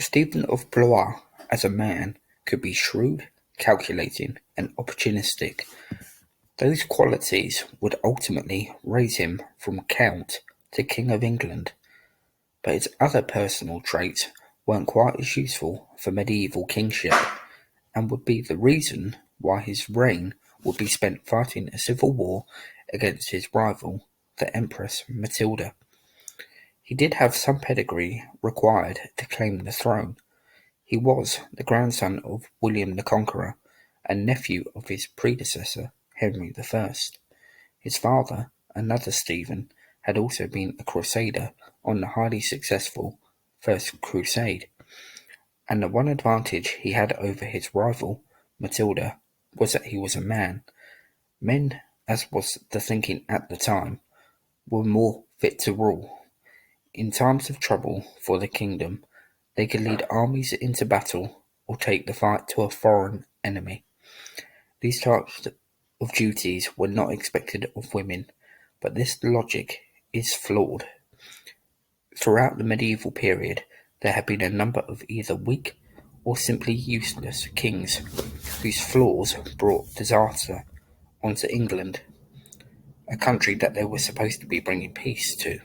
Stephen of Blois, as a man, could be shrewd, calculating, and opportunistic. Those qualities would ultimately raise him from Count to King of England, but his other personal traits weren't quite as useful for medieval kingship, and would be the reason why his reign would be spent fighting a civil war against his rival, the Empress Matilda. He did have some pedigree required to claim the throne. He was the grandson of William the Conqueror and nephew of his predecessor, Henry I. His father, another Stephen, had also been a crusader on the highly successful First Crusade, and the one advantage he had over his rival, Matilda, was that he was a man. Men, as was the thinking at the time, were more fit to rule. In times of trouble for the kingdom, they could lead armies into battle or take the fight to a foreign enemy. These types of duties were not expected of women, but this logic is flawed. Throughout the medieval period, there have been a number of either weak or simply useless kings whose flaws brought disaster onto England, a country that they were supposed to be bringing peace to.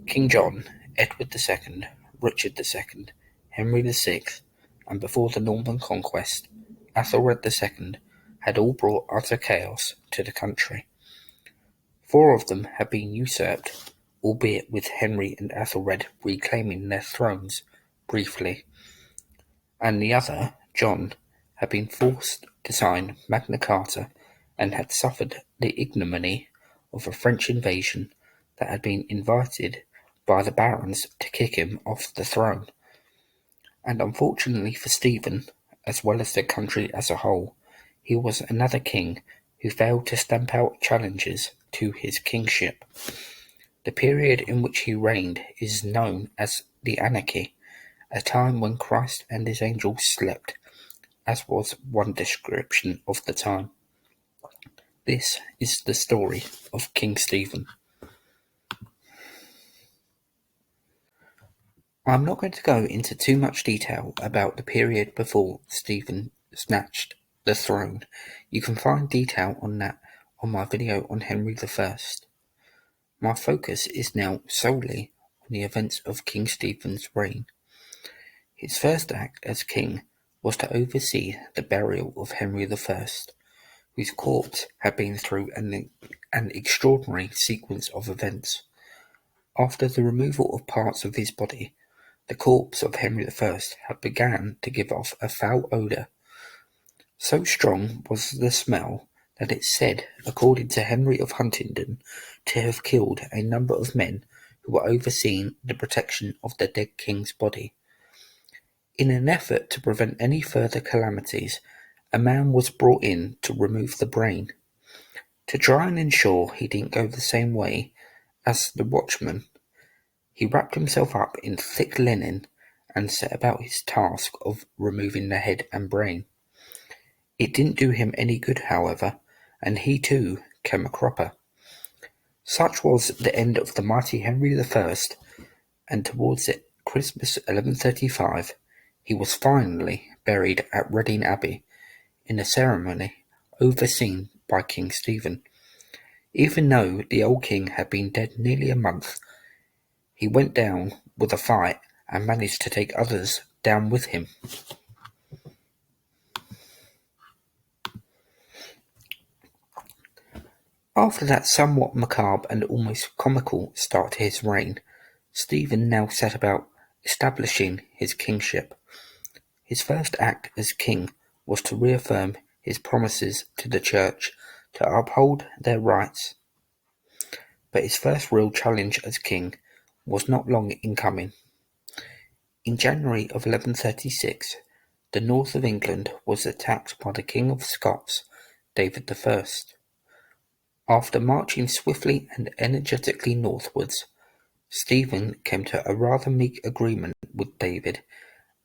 King John, Edward II, Richard II, Henry VI, and before the Norman conquest, Ethelred II had all brought utter chaos to the country. 4 of them had been usurped, albeit with Henry and Ethelred reclaiming their thrones briefly, and the other, John, had been forced to sign Magna Carta and had suffered the ignominy of a French invasion that had been invited by the barons to kick him off the throne. And unfortunately for Stephen, as well as the country as a whole, he was another king who failed to stamp out challenges to his kingship. The period in which he reigned is known as the Anarchy, a time when Christ and his angels slept, as was one description of the time. This is the story of King Stephen. I'm not going to go into too much detail about the period before Stephen snatched the throne. You can find detail on that on my video on Henry I. My focus is now solely on the events of King Stephen's reign. His first act as king was to oversee the burial of Henry I, whose corpse had been through an extraordinary sequence of events. After the removal of parts of his body, the corpse of Henry I had begun to give off a foul odour. So strong was the smell that it said, according to Henry of Huntingdon, to have killed a number of men who were overseeing the protection of the dead king's body. In an effort to prevent any further calamities, a man was brought in to remove the brain. To try and ensure he didn't go the same way as the watchman, he wrapped himself up in thick linen and set about his task of removing the head and brain. It didn't do him any good, however, and he too came a cropper. Such was the end of the mighty Henry I, and towards Christmas 1135, he was finally buried at Reading Abbey, in a ceremony overseen by King Stephen. Even though the old king had been dead nearly a month, he went down with a fight and managed to take others down with him. After that somewhat macabre and almost comical start to his reign, Stephen now set about establishing his kingship. His first act as king was to reaffirm his promises to the church to uphold their rights. But his first real challenge as king was not long in coming. In January of 1136, the north of England was attacked by the King of Scots, David I. After marching swiftly and energetically northwards, Stephen came to a rather meek agreement with David,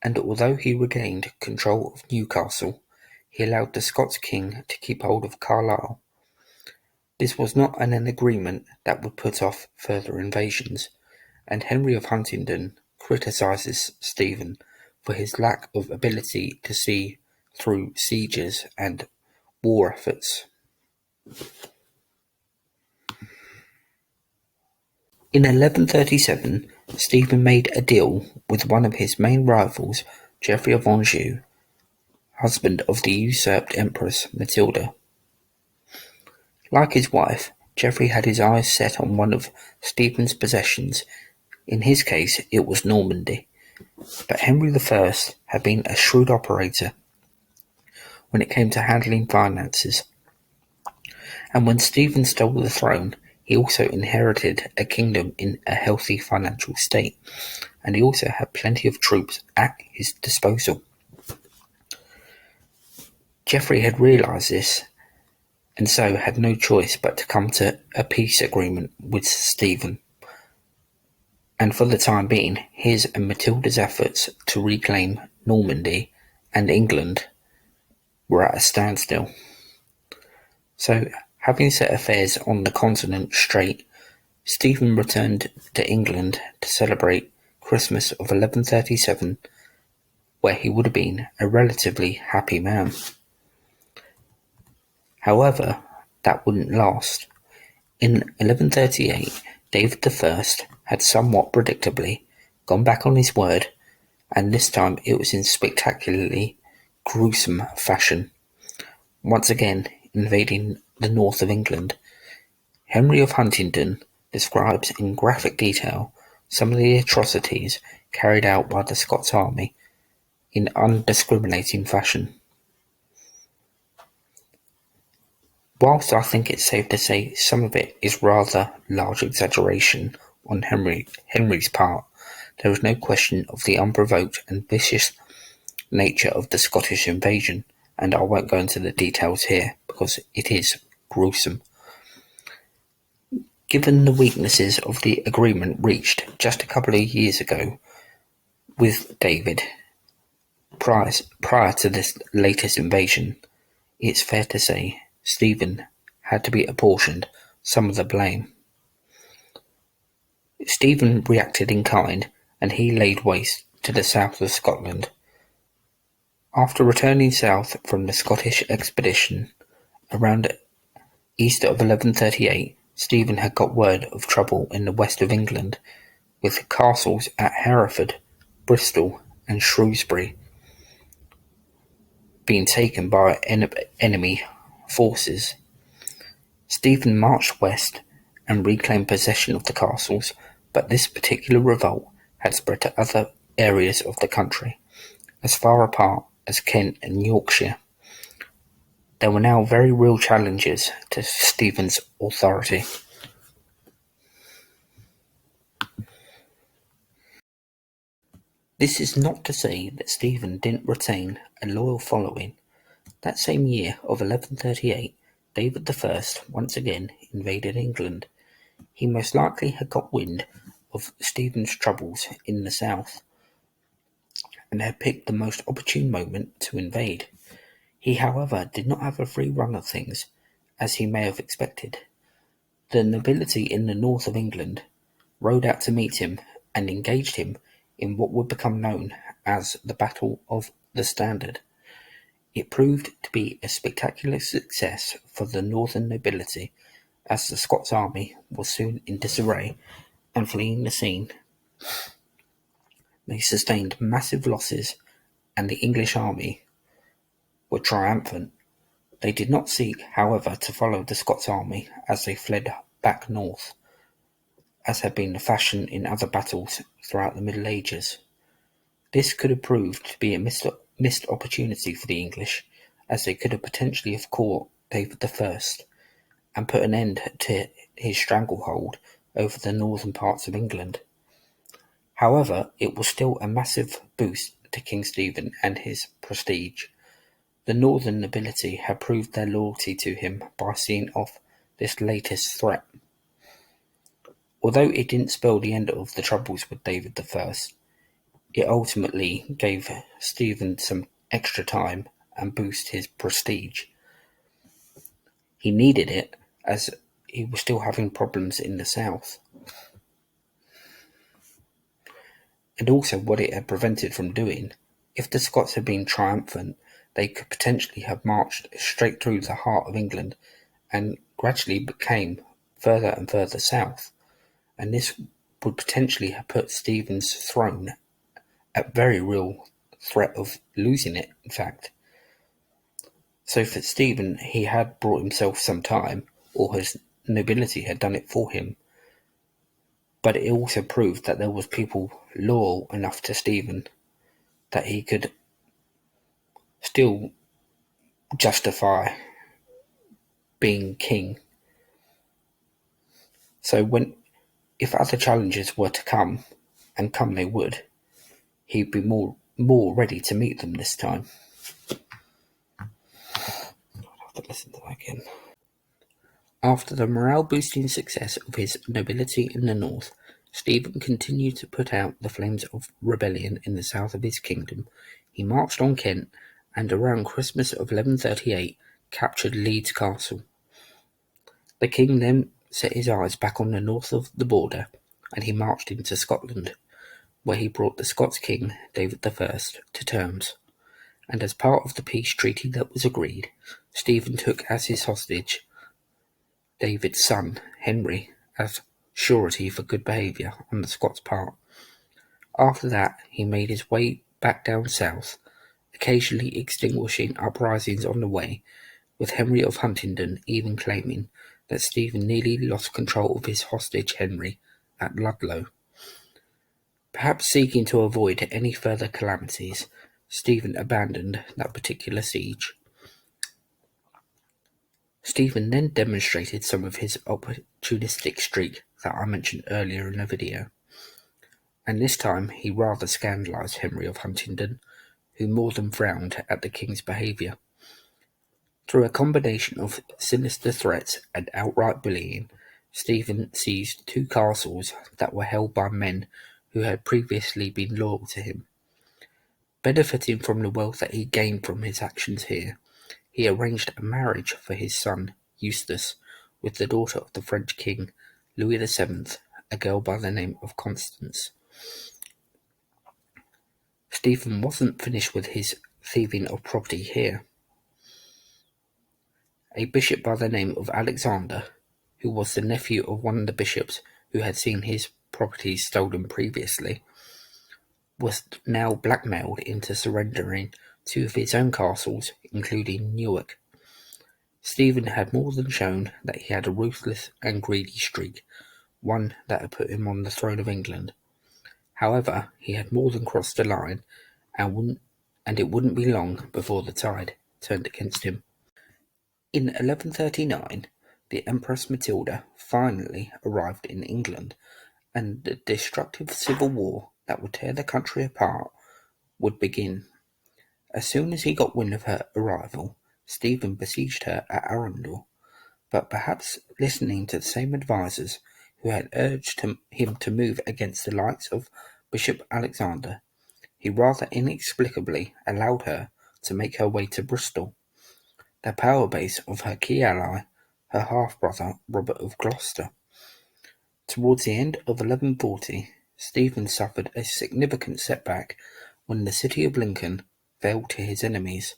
and although he regained control of Newcastle, he allowed the Scots king to keep hold of Carlisle. This was not an agreement that would put off further invasions, and Henry of Huntingdon criticises Stephen for his lack of ability to see through sieges and war efforts. In 1137, Stephen made a deal with one of his main rivals, Geoffrey of Anjou, husband of the usurped Empress Matilda. Like his wife, Geoffrey had his eyes set on one of Stephen's possessions. In his case, it was Normandy. But Henry I had been a shrewd operator when it came to handling finances, and when Stephen stole the throne, he also inherited a kingdom in a healthy financial state, and he also had plenty of troops at his disposal. Geoffrey had realised this, and so had no choice but to come to a peace agreement with Stephen. And for the time being, his and Matilda's efforts to reclaim Normandy and England were at a standstill. So, having set affairs on the continent straight, Stephen returned to England to celebrate Christmas of 1137, where he would have been a relatively happy man. However, that wouldn't last. In 1138, David I had somewhat predictably gone back on his word, and this time it was in spectacularly gruesome fashion, once again invading the north of England. Henry of Huntingdon describes in graphic detail some of the atrocities carried out by the Scots army in undiscriminating fashion. Whilst I think it's safe to say some of it is rather large exaggeration on Henry's part, there is no question of the unprovoked and vicious nature of the Scottish invasion, and I won't go into the details here because it is gruesome. Given the weaknesses of the agreement reached just a couple of years ago with David, prior to this latest invasion, it's fair to say Stephen had to be apportioned some of the blame. Stephen reacted in kind, and he laid waste to the south of Scotland. After returning south from the Scottish expedition around Easter of 1138, Stephen had got word of trouble in the west of England, with castles at Hereford, Bristol, and Shrewsbury being taken by enemy forces. Stephen marched west and reclaimed possession of the castles, but this particular revolt had spread to other areas of the country, as far apart as Kent and Yorkshire. There were now very real challenges to Stephen's authority. This is not to say that Stephen didn't retain a loyal following. That same year of 1138, David I once again invaded England. He most likely had got wind of Stephen's troubles in the south, and had picked the most opportune moment to invade. He, however, did not have a free run of things, as he may have expected. The nobility in the north of England rode out to meet him and engaged him in what would become known as the Battle of the Standard. It proved to be a spectacular success for the northern nobility, as the Scots army was soon in disarray and fleeing the scene. They sustained massive losses, and the English army were triumphant. They did not seek, however, to follow the Scots army as they fled back north, as had been the fashion in other battles throughout the Middle Ages. This could have proved to be a missed opportunity for the English, as they could have potentially have caught David I and put an end to his stranglehold over the northern parts of England. However, it was still a massive boost to King Stephen and his prestige. The northern nobility had proved their loyalty to him by seeing off this latest threat. Although it didn't spell the end of the troubles with David I, it ultimately gave Stephen some extra time and boosted his prestige. He needed it, as he was still having problems in the south. and also what it had prevented from doing. If the Scots had been triumphant, they could potentially have marched straight through the heart of England and gradually became further and further south, and this would potentially have put Stephen's throne at very real threat of losing it, in fact. So for Stephen, he had brought himself some time, or his nobility had done it for him, but it also proved that there was people loyal enough to Stephen that he could still justify being king. So if other challenges were to come, and come they would, he'd be more ready to meet them this time. I'll have to listen to that again. After the morale-boosting success of his nobility in the north, Stephen continued to put out the flames of rebellion in the south of his kingdom. He marched on Kent, and around Christmas of 1138 captured Leeds Castle. The king then set his eyes back on the north of the border, and he marched into Scotland, where he brought the Scots king, David I, to terms. And as part of the peace treaty that was agreed, Stephen took as his hostage David's son, Henry, as surety for good behaviour on the Scots' part. After that, he made his way back down south, occasionally extinguishing uprisings on the way, with Henry of Huntingdon even claiming that Stephen nearly lost control of his hostage Henry at Ludlow. Perhaps seeking to avoid any further calamities, Stephen abandoned that particular siege. Stephen then demonstrated some of his opportunistic streak that I mentioned earlier in the video, and this time he rather scandalised Henry of Huntingdon, who more than frowned at the king's behaviour. Through a combination of sinister threats and outright bullying, Stephen seized 2 castles that were held by men who had previously been loyal to him. Benefiting from the wealth that he gained from his actions here, he arranged a marriage for his son, Eustace, with the daughter of the French king, Louis VII, a girl by the name of Constance. Stephen wasn't finished with his thieving of property here. A bishop by the name of Alexander, who was the nephew of one of the bishops who had seen his properties stolen previously, was now blackmailed into surrendering 2 of his own castles, including Newark. Stephen had more than shown that he had a ruthless and greedy streak, one that had put him on the throne of England. However, he had more than crossed the line, and it wouldn't be long before the tide turned against him. In 1139, the Empress Matilda finally arrived in England, and the destructive civil war that would tear the country apart would begin. As soon as he got wind of her arrival, Stephen besieged her at Arundel, but perhaps listening to the same advisers who had urged him to move against the likes of Bishop Alexander, he rather inexplicably allowed her to make her way to Bristol, the power base of her key ally, her half-brother Robert of Gloucester. Towards the end of 1140, Stephen suffered a significant setback when the city of Lincoln fell to his enemies.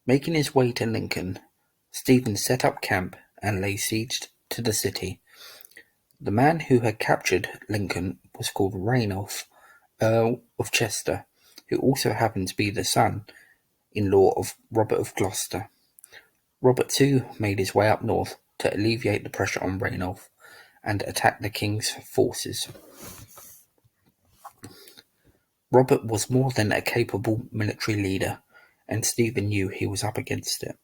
Making his way to Lincoln, Stephen set up camp and lay siege to the city. The man who had captured Lincoln was called Ranulph, Earl of Chester, who also happened to be the son-in-law of Robert of Gloucester. Robert too made his way up north to alleviate the pressure on Ranulph and attack the king's forces. Robert was more than a capable military leader, and Stephen knew he was up against it.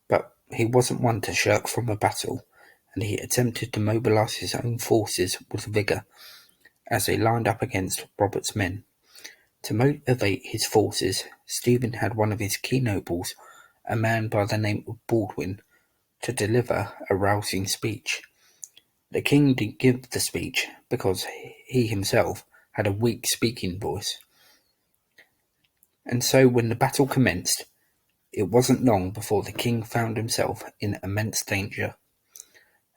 But he wasn't one to shirk from a battle, and he attempted to mobilize his own forces with vigor as they lined up against Robert's men. To motivate his forces, Stephen had one of his key nobles, a man by the name of Baldwin, to deliver a rousing speech. The king didn't give the speech because he himself had a weak speaking voice. And so when the battle commenced, it wasn't long before the king found himself in immense danger.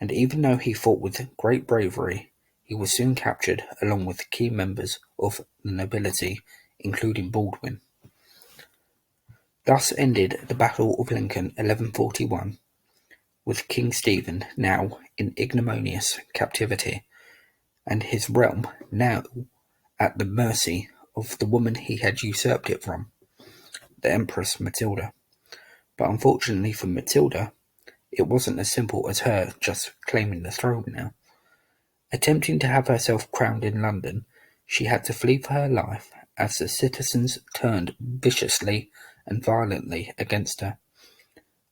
And even though he fought with great bravery, He was soon captured along with key members of the nobility, including Baldwin. Thus ended the Battle of Lincoln 1141, with King Stephen now in ignominious captivity, and his realm now at the mercy of the woman he had usurped it from, the Empress Matilda. But unfortunately for Matilda, it wasn't as simple as her just claiming the throne now. Attempting to have herself crowned in London, she had to flee for her life as the citizens turned viciously and violently against her.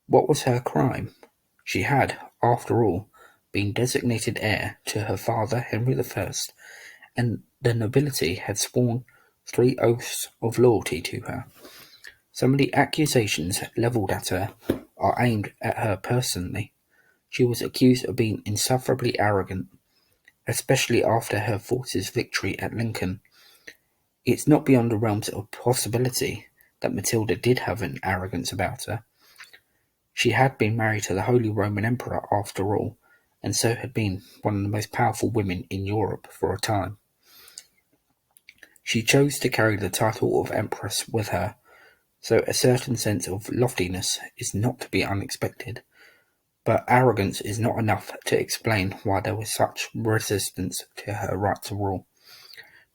What was her crime? She had, after all, been designated heir to her father Henry I, and the nobility had sworn 3 oaths of loyalty to her. Some of the accusations levelled at her are aimed at her personally. She was accused of being insufferably arrogant, especially after her forces' victory at Lincoln. It's not beyond the realms of possibility that Matilda did have an arrogance about her. She had been married to the Holy Roman Emperor after all, and so had been one of the most powerful women in Europe for a time. She chose to carry the title of Empress with her, so a certain sense of loftiness is not to be unexpected. But arrogance is not enough to explain why there was such resistance to her right to rule.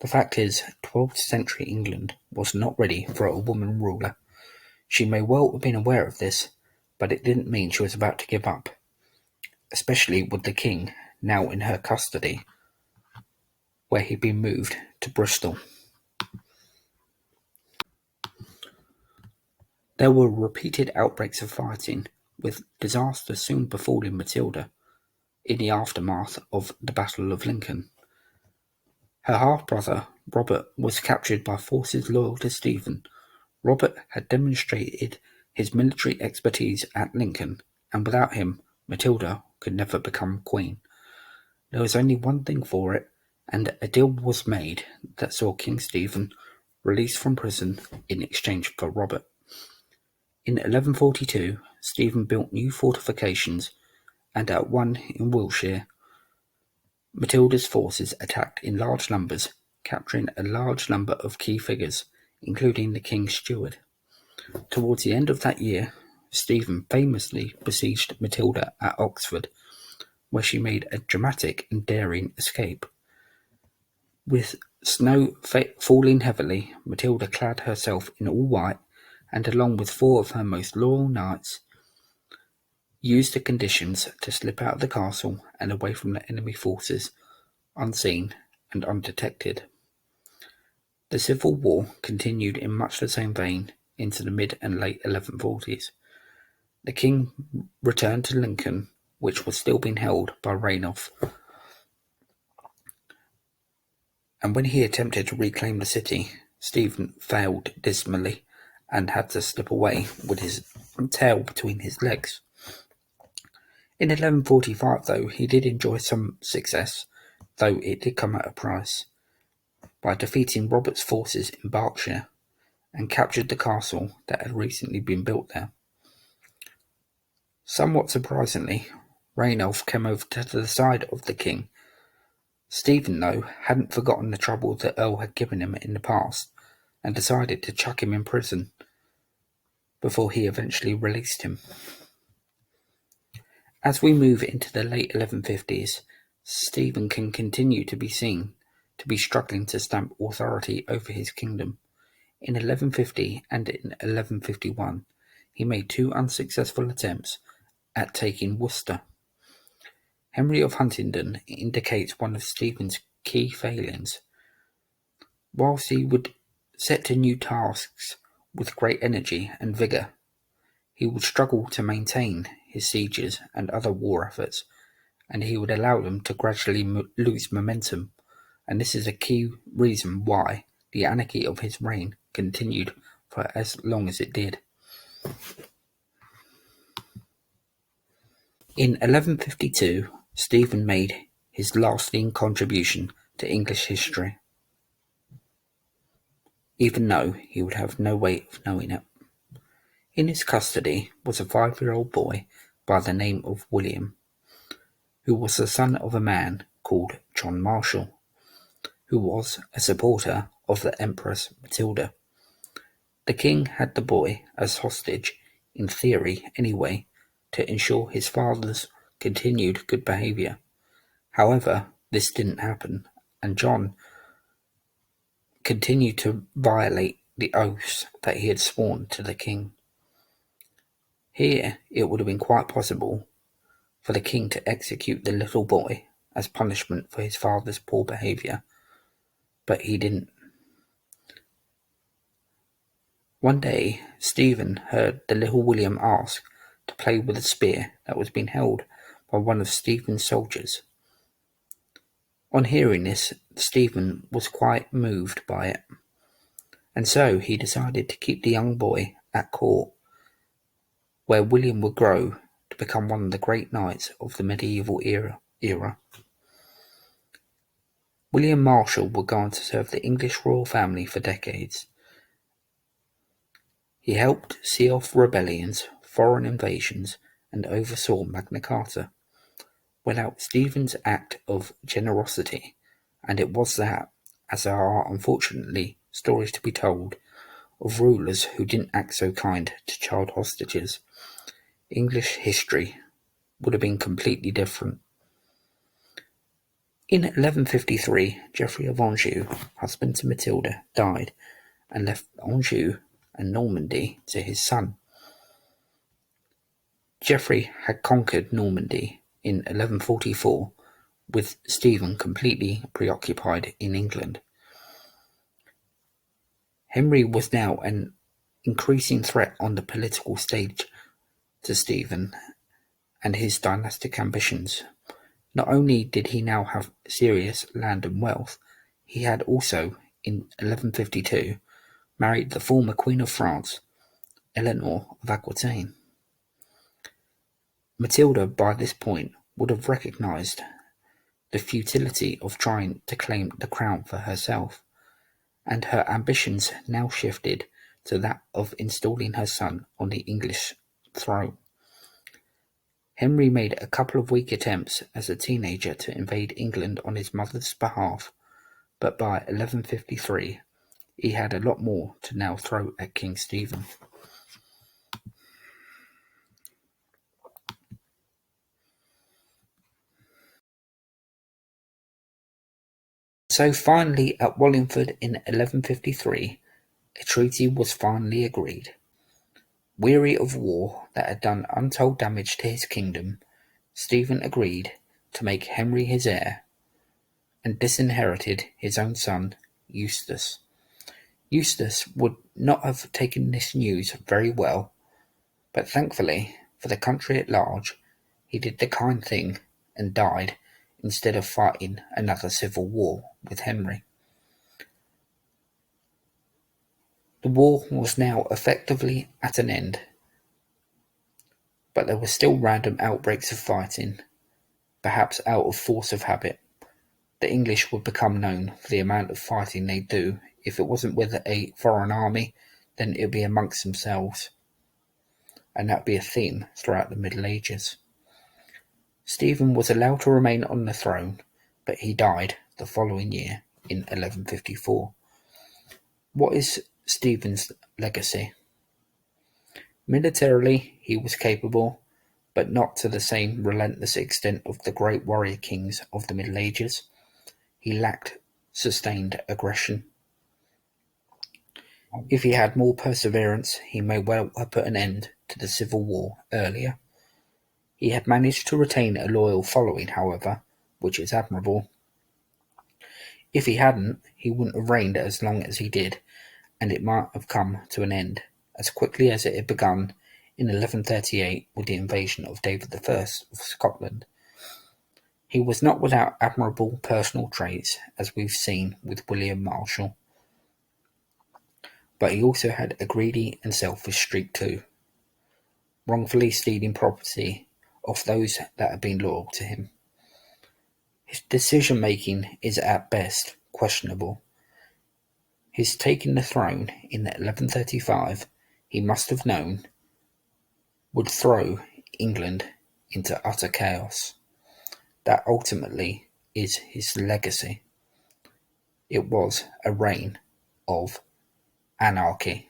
The fact is, 12th century England was not ready for a woman ruler. She may well have been aware of this, but it didn't mean she was about to give up, especially with the king now in her custody, where he'd been moved to Bristol. There were repeated outbreaks of fighting, with disaster soon befalling Matilda in the aftermath of the Battle of Lincoln. Her half-brother, Robert, was captured by forces loyal to Stephen. Robert had demonstrated his military expertise at Lincoln, and without him, Matilda could never become queen. There was only one thing for it, and a deal was made that saw King Stephen released from prison in exchange for Robert. In 1142, Stephen built new fortifications, and at one in Wiltshire, Matilda's forces attacked in large numbers, capturing a large number of key figures, including the king's steward. Towards the end of that year, Stephen famously besieged Matilda at Oxford, where she made a dramatic and daring escape. With snow falling heavily, Matilda clad herself in all white, and along with 4 of her most loyal knights, used the conditions to slip out of the castle and away from the enemy forces, unseen and undetected. The Civil War continued in much the same vein into the mid and late 1140s. The king returned to Lincoln, which was still being held by Ranulph, and when he attempted to reclaim the city, Stephen failed dismally and had to slip away with his tail between his legs. In 1145, though, he did enjoy some success, though it did come at a price, by defeating Robert's forces in Berkshire and captured the castle that had recently been built there. Somewhat surprisingly, Ranulph came over to the side of the king. Stephen, though, hadn't forgotten the trouble the Earl had given him in the past and decided to chuck him in prison before he eventually released him. As we move into the late 1150s, Stephen can continue to be seen to be struggling to stamp authority over his kingdom. In 1150 and in 1151, he made 2 unsuccessful attempts at taking Worcester. Henry of Huntingdon indicates one of Stephen's key failings. Whilst he would set to new tasks with great energy and vigour, he would struggle to maintain his sieges and other war efforts, and he would allow them to gradually lose momentum, and this is a key reason why the anarchy of his reign continued for as long as it did. In 1152, Stephen made his lasting contribution to English history, even though he would have no way of knowing it. In his custody was a 5-year-old boy by the name of William, who was the son of a man called called John Marshall, who was a supporter of the Empress Matilda. The king had the boy as hostage, in theory anyway, to ensure his father's continued good behaviour. However, this didn't happen, and John continued to violate the oaths that he had sworn to the king. Here it would have been quite possible for the king to execute the little boy as punishment for his father's poor behaviour, but he didn't. One day Stephen heard the little William ask to play with a spear that was being held by one of Stephen's soldiers. On hearing this, Stephen was quite moved by it, and so he decided to keep the young boy at court, where William would grow to become one of the great knights of the medieval era. William Marshall would go on to serve the English royal family for decades. He helped see off rebellions, foreign invasions, and oversaw Magna Carta. Without Stephen's act of generosity, and it was that, as there are unfortunately stories to be told of rulers who didn't act so kind to child hostages, English history would have been completely different. In 1153, Geoffrey of Anjou, husband to Matilda, died and left Anjou and Normandy to his son. Geoffrey had conquered Normandy in 1144, with Stephen completely preoccupied in England. Henry was now an increasing threat on the political stage to Stephen and his dynastic ambitions. Not only did he now have serious land and wealth, he had also, in 1152, married the former Queen of France, Eleanor of Aquitaine. Matilda, by this point, would have recognised the futility of trying to claim the crown for herself, and her ambitions now shifted to that of installing her son on the English throne. Henry made a couple of weak attempts as a teenager to invade England on his mother's behalf, but by 1153 he had a lot more to now throw at King Stephen. So finally at Wallingford in 1153, a treaty was finally agreed. Weary of war that had done untold damage to his kingdom, Stephen agreed to make Henry his heir, and disinherited his own son, Eustace. Eustace would not have taken this news very well, but thankfully for the country at large, he did the kind thing and died instead of fighting another civil war with Henry. The war was now effectively at an end, but there were still random outbreaks of fighting, perhaps out of force of habit. The English would become known for the amount of fighting they do. If it wasn't with a foreign army, then it would be amongst themselves, and that would be a theme throughout the Middle Ages. Stephen was allowed to remain on the throne, but he died the following year in 1154. What is Stephen's legacy? Militarily, he was capable, but not to the same relentless extent of the great warrior kings of the Middle Ages. He lacked sustained aggression. If he had more perseverance, he may well have put an end to the civil war earlier. He had managed to retain a loyal following, however, which is admirable. If he hadn't, he wouldn't have reigned as long as he did, and it might have come to an end as quickly as it had begun in 1138 with the invasion of David I of Scotland. He was not without admirable personal traits, as we've seen with William Marshall, but he also had a greedy and selfish streak too, wrongfully stealing property off those that had been loyal to him. His decision-making is at best questionable. His taking the throne in 1135, he must have known, would throw England into utter chaos that ultimately is his legacy. It was a reign of anarchy.